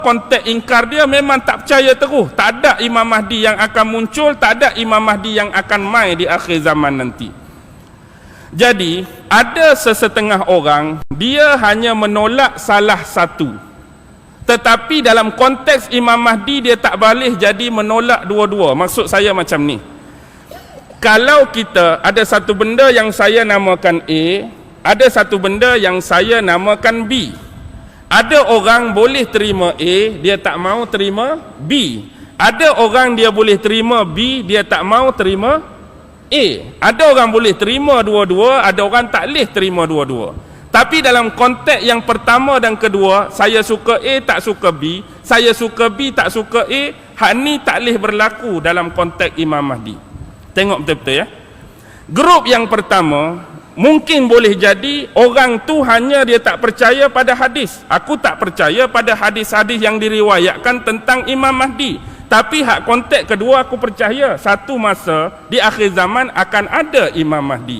konteks ingkar dia memang tak percaya terus. Tak ada Imam Mahdi yang akan muncul, tak ada Imam Mahdi yang akan mai di akhir zaman nanti. Jadi, ada sesetengah orang, dia hanya menolak salah satu. Tetapi dalam konteks Imam Mahdi, dia tak boleh jadi menolak dua-dua. Maksud saya macam ni. Kalau kita ada satu benda yang saya namakan A, ada satu benda yang saya namakan B. Ada orang boleh terima A, dia tak mau terima B. Ada orang dia boleh terima B, dia tak mau terima A. Ada orang boleh terima dua-dua, ada orang tak boleh terima dua-dua. Tapi dalam konteks yang pertama dan kedua, saya suka A, tak suka B, saya suka B, tak suka A, hak ni tak boleh berlaku dalam konteks Imam Mahdi. Tengok betul-betul ya. Grup yang pertama, mungkin boleh jadi orang tu hanya dia tak percaya pada hadis. Aku tak percaya pada hadis-hadis yang diriwayatkan tentang Imam Mahdi. Tapi hak konteks kedua aku percaya satu masa di akhir zaman akan ada Imam Mahdi.